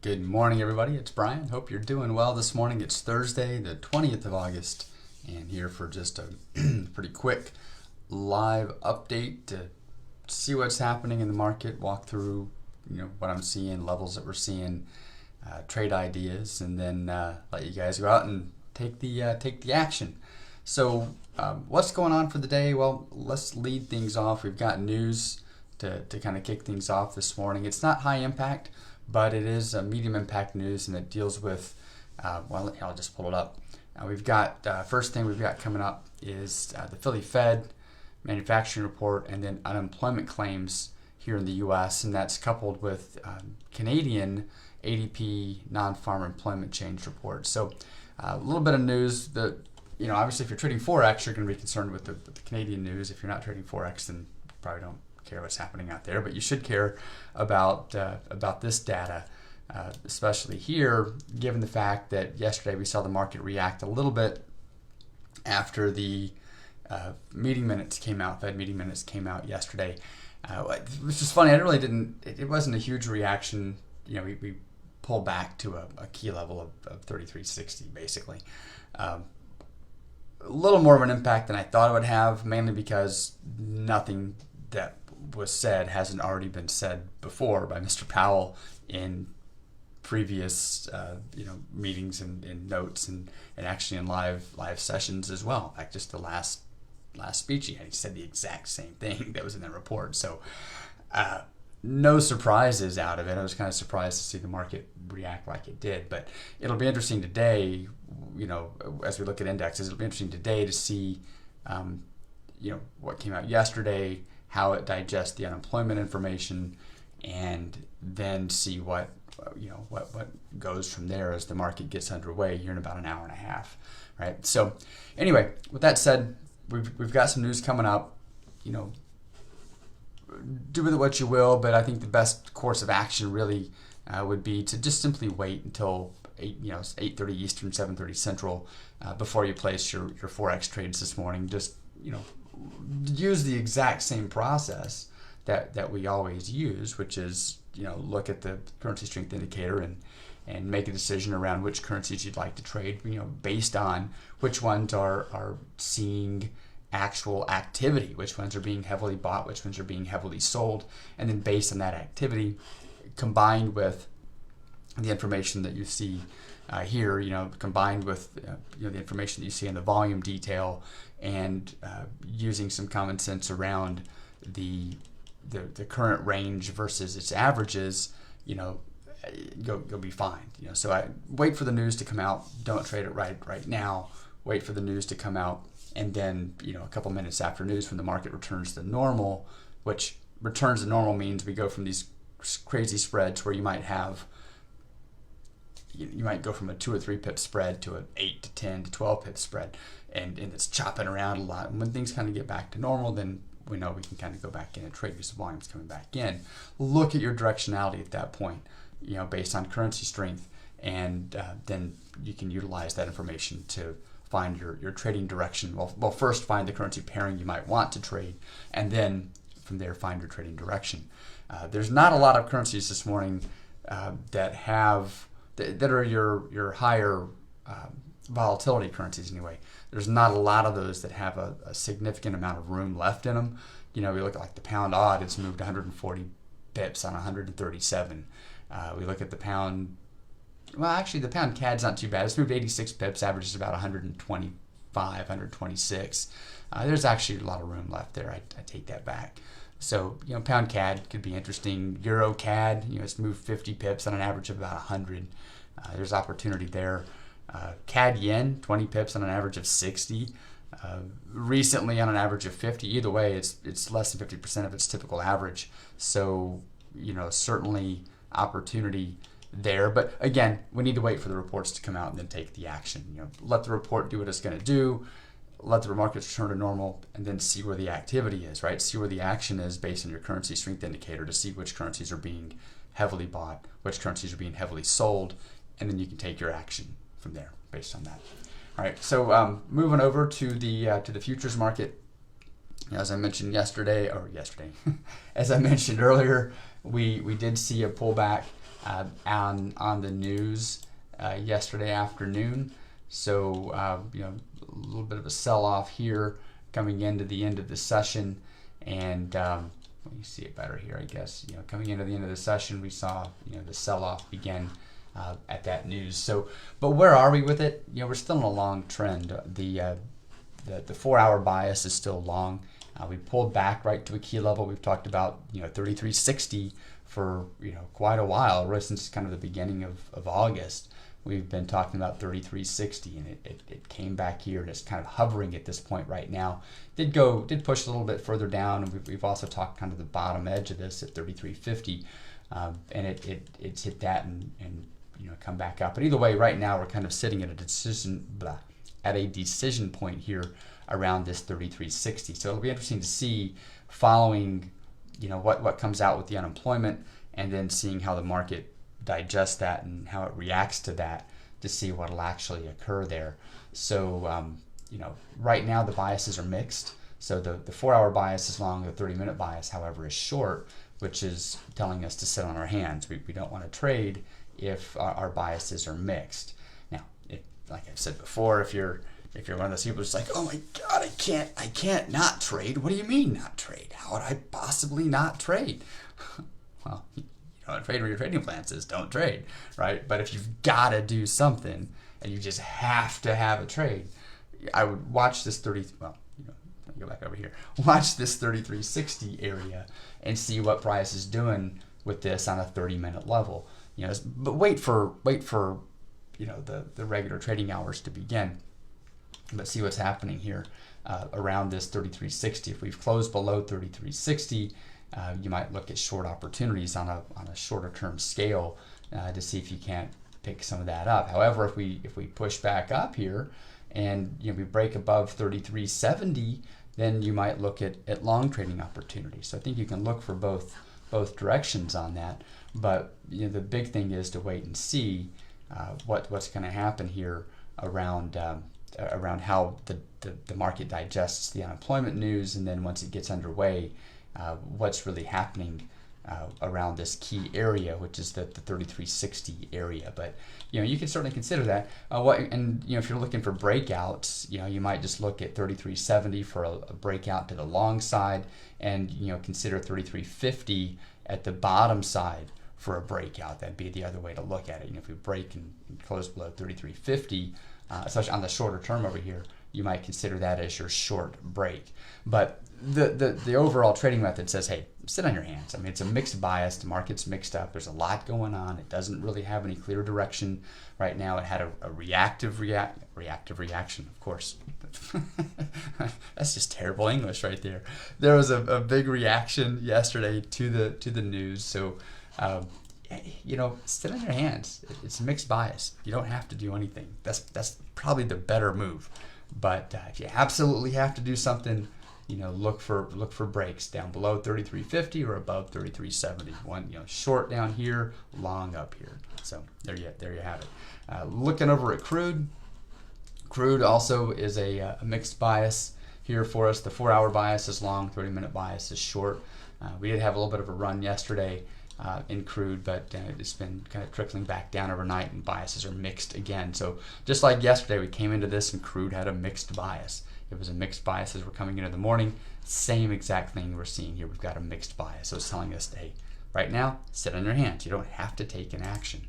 Good morning, everybody. It's Brian. Hope you're doing well this morning. It's Thursday, the 20th of August, and here for just a pretty quick live update to see what's happening in the market, walk through what I'm seeing, levels that we're seeing, trade ideas, and then let you guys go out and take the action. So what's going on for the day? Well, let's lead things off. We've got news to kind of kick things off this morning. It's not high impact, but it is a medium impact news, and it deals with, I'll just pull it up. We've got, first thing we've got coming up is the Philly Fed manufacturing report, and then unemployment claims here in the U.S., and that's coupled with Canadian ADP non-farm employment change report. So a little bit of news that, obviously if you're trading forex, you're going to be concerned with the Canadian news. If you're not trading forex, then you probably don't care what's happening out there, but you should care about this data, especially here, given the fact that yesterday we saw the market react a little bit after the meeting minutes came out. Fed meeting minutes came out yesterday, which is funny. It wasn't a huge reaction. We pulled back to a key level of 33.60 basically. A little more of an impact than I thought it would have, mainly because nothing that was said hasn't already been said before by Mr. Powell in previous meetings and notes and actually in live sessions as well. In fact, just the last speech he said the exact same thing that was in that report. So no surprises out of it. I was kind of surprised to see the market react like it did, but it'll be interesting today, as we look at indexes, it'll be interesting today to see what came out yesterday, how it digests the unemployment information, and then see what goes from there as the market gets underway here in about an hour and a half, right? So anyway, with that said, we've got some news coming up. Do with it what you will, but I think the best course of action really would be to just simply wait until 8:30 Eastern, 7:30 Central before you place your forex trades this morning. Just use the exact same process that we always use, which is look at the currency strength indicator and make a decision around which currencies you'd like to trade, based on which ones are seeing actual activity, which ones are being heavily bought, which ones are being heavily sold, and then based on that activity combined with the information that you see here, combined with the information that you see in the volume detail, and using some common sense around the current range versus its averages, you'll be fine. So I wait for the news to come out. Don't trade it right now. Wait for the news to come out, and then a couple minutes after news, when the market returns to normal, which returns to normal means we go from these crazy spreads where you might go from a 2 or 3 pip spread to an 8 to 10 to 12 pip spread, and it's chopping around a lot. And when things kind of get back to normal, then we know we can kind of go back in and trade because the volume's coming back in. Look at your directionality at that point, based on currency strength, and then you can utilize that information to find your trading direction. Well, first find the currency pairing you might want to trade, and then from there find your trading direction. There's not a lot of currencies this morning that are your higher volatility currencies anyway. There's not a lot of those that have a significant amount of room left in them. We look at like the pound odd, it's moved 140 pips on 137. We look at the pound, well, actually the pound CAD's not too bad. It's moved 86 pips, averages about 125, 126. There's actually a lot of room left there. I take that back. So, pound CAD could be interesting. Euro CAD, it's moved 50 pips on an average of about 100. There's opportunity there. CAD Yen, 20 pips on an average of 60. Recently on an average of 50. Either way, it's less than 50% of its typical average. So, certainly opportunity there. But again, we need to wait for the reports to come out and then take the action. Let the report do what it's going to do. Let the markets return to normal, and then see where the activity is, right? See where the action is based on your currency strength indicator to see which currencies are being heavily bought, which currencies are being heavily sold, and then you can take your action from there based on that. All right, so moving over to the futures market. As I mentioned as I mentioned earlier, we did see a pullback on the news yesterday afternoon. So you know, a little bit of a sell-off here coming into the end of the session, and let me see it better here. I guess, you know, coming into the end of the session, we saw, you know, the sell-off begin at that news. So, but where are we with it? You know, we're still in a long trend. The 4-hour bias is still long. We pulled back right to a key level. We've talked about, you know, 3360 for, you know, quite a while, right since kind of the beginning of August. We've been talking about 3360, and it came back here, and it's kind of hovering at this point right now. Did push a little bit further down, and we've also talked kind of the bottom edge of this at 3350, and it's hit that and you know, come back up. But either way, right now we're kind of sitting at a decision point here around this 3360. So it'll be interesting to see, following, you know, what comes out with the unemployment, and then seeing how the market digests that and how it reacts to that, to see what will actually occur there. So you know, right now the biases are mixed. So the 4-hour bias is long, the 30-minute bias, however, is short, which is telling us to sit on our hands. We don't want to trade if our biases are mixed. Now, like I've said before, if you're one of those people who's like, oh my God, I can't not trade. What do you mean not trade? How would I possibly not trade? Well, you know, trade where your trading plan says don't trade, right? But if you've got to do something and you just have to have a trade, I would watch this go back over here. Watch this 3360 area and see what price is doing with this on a 30-minute level. You know, but wait for you know, the regular trading hours to begin. But see what's happening here around this 3360. If we've closed below 3360, you might look at short opportunities on a shorter term scale to see if you can't pick some of that up. However, if we push back up here and, you know, we break above 3370, then you might look at long trading opportunities. So I think you can look for both directions on that. But, you know, the big thing is to wait and see what's going to happen here around how the market digests the unemployment news, and then once it gets underway, what's really happening around this key area, which is the 3360 area. But, you know, you can certainly consider that. And you know, if you're looking for breakouts, you know, you might just look at 3370 for a breakout to the long side, and, you know, consider 3350 at the bottom side for a breakout. That'd be the other way to look at it. You know, if we break and close below 3350, especially on the shorter term over here, you might consider that as your short break. But the overall trading method says, hey, sit on your hands. I mean, it's a mixed bias. The market's mixed up. There's a lot going on. It doesn't really have any clear direction right now. It had a reactive reaction, of course. That's just terrible English right there. There was a big reaction yesterday to the news. So you know, sit on your hands. It's a mixed bias. You don't have to do anything. That's probably the better move. But if you absolutely have to do something, you know, look for breaks down below 3350 or above 3370. One, you know, short down here, long up here. So there you have it. Looking over at crude. Crude also is a mixed bias here for us. The 4-hour bias is long, 30-minute bias is short. We did have a little bit of a run yesterday in crude, but it's been kind of trickling back down overnight, and biases are mixed again. So just like yesterday, we came into this and crude had a mixed bias. It was a mixed bias as we're coming into the morning. Same exact thing we're seeing here. We've got a mixed bias. So it's telling us, hey, right now, sit on your hands. You don't have to take an action.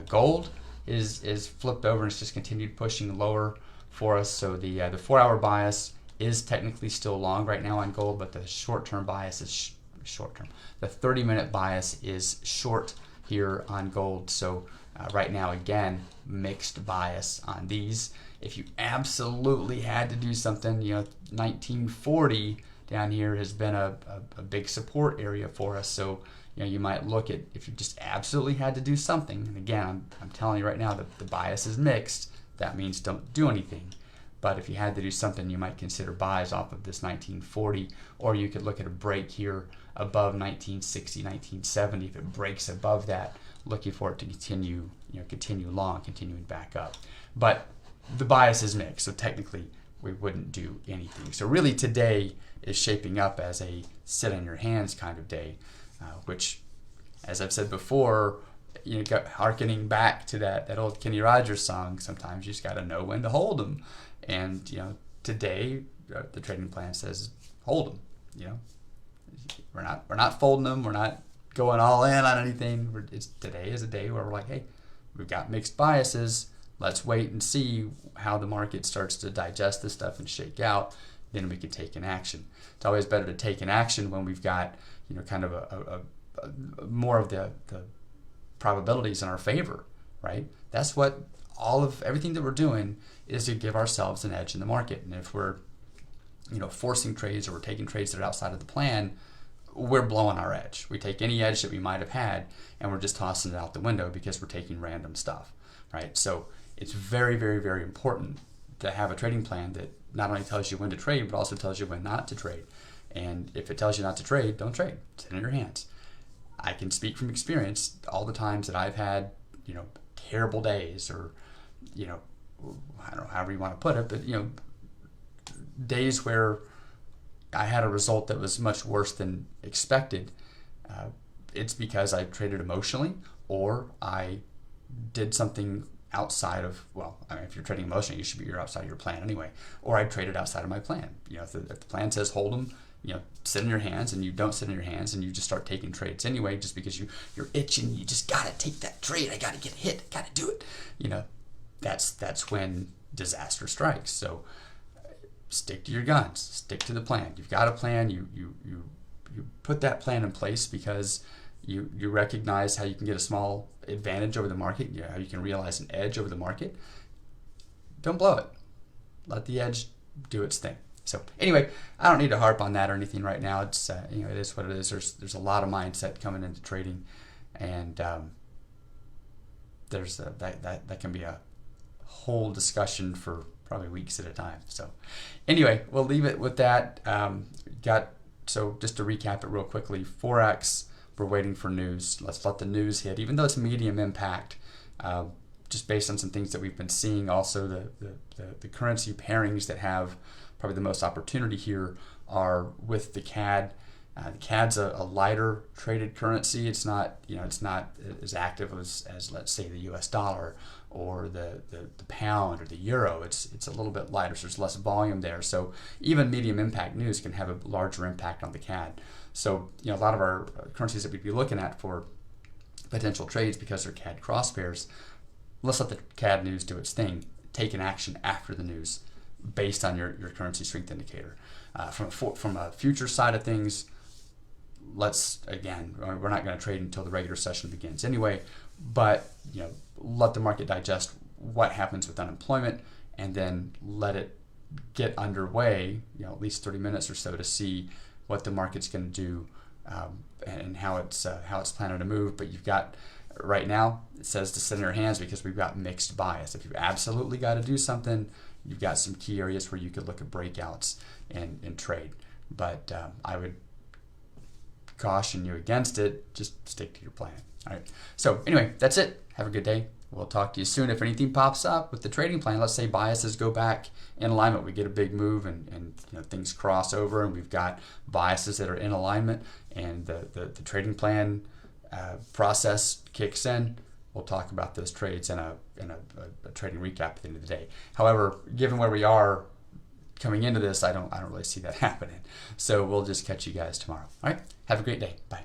Gold is flipped over and it's just continued pushing lower for us. So the 4-hour bias is technically still long right now on gold, but the short-term bias is short-term. The 30-minute bias is short here on gold. So right now, again, mixed bias on these. If you absolutely had to do something, you know, 1940 down here has been a big support area for us. So, you know, you might look at, if you just absolutely had to do something, and again, I'm telling you right now that the bias is mixed. That means don't do anything. But if you had to do something, you might consider buys off of this 1940, or you could look at a break here above 1960, 1970. If it breaks above that, looking for it to continue, you know, continue long, continuing back up. But the bias is mixed, so technically we wouldn't do anything. So really today is shaping up as a sit on your hands kind of day, which, as I've said before, Harkening back to that old Kenny Rogers song, sometimes you just got to know when to hold them. And today the trading plan says hold them. We're not folding them. We're not going all in on anything. Today is a day where we're like, hey, we've got mixed biases. Let's wait and see how the market starts to digest this stuff and shake out. Then we can take an action. It's always better to take an action when we've got kind of a more of the probabilities in our favor, right? That's what everything that we're doing is to give ourselves an edge in the market. And if we're forcing trades or we're taking trades that are outside of the plan, we're blowing our edge. We take any edge that we might have had and we're just tossing it out the window because we're taking random stuff, right? So it's very, very, very important to have a trading plan that not only tells you when to trade, but also tells you when not to trade. And if it tells you not to trade, don't trade. Sit in your hands. I can speak from experience. All the times that I've had, terrible days, or, I don't know, however you want to put it, but, days where I had a result that was much worse than expected. It's because I traded emotionally, or I did something outside of, if you're trading emotionally, you're outside your plan anyway, or I traded outside of my plan. If the plan says hold them, sit in your hands, and you don't sit in your hands and you just start taking trades anyway, just because you're itching, you just gotta take that trade, I gotta get hit, I gotta do it. That's when disaster strikes. So stick to your guns, stick to the plan. You've got a plan, you put that plan in place because you recognize how you can get a small advantage over the market, how you can realize an edge over the market. Don't blow it. Let the edge do its thing. So anyway, I don't need to harp on that or anything right now. It's it is what it is. There's a lot of mindset coming into trading, and that can be a whole discussion for probably weeks at a time. So anyway, we'll leave it with that. So just to recap it real quickly, Forex, we're waiting for news. Let's let the news hit, even though it's medium impact, just based on some things that we've been seeing. Also, the currency pairings that have probably the most opportunity here are with the CAD. The CAD's a lighter traded currency. It's not as active as let's say the US dollar or the pound or the euro. It's a little bit lighter, so there's less volume there. So even medium impact news can have a larger impact on the CAD. So a lot of our currencies that we'd be looking at for potential trades, because they're CAD cross pairs, let's let the CAD news do its thing. Take an action after the news based on your currency strength indicator. From a future side of things, we're not going to trade until the regular session begins anyway, but let the market digest what happens with unemployment, and then let it get underway, at least 30 minutes or so, to see what the market's going to do and how it's planning to move. But you've got, right now, it says to sit in your hands because we've got mixed bias. If you've absolutely got to do something, you've got some key areas where you could look at breakouts and trade. But I would caution you against it. Just stick to your plan. All right. So anyway, that's it. Have a good day. We'll talk to you soon. If anything pops up with the trading plan, let's say biases go back in alignment, we get a big move and things cross over, and we've got biases that are in alignment, and the trading plan process kicks in, we'll talk about those trades in a trading recap at the end of the day. However, given where we are coming into this, I don't really see that happening. So we'll just catch you guys tomorrow. All right. Have a great day. Bye.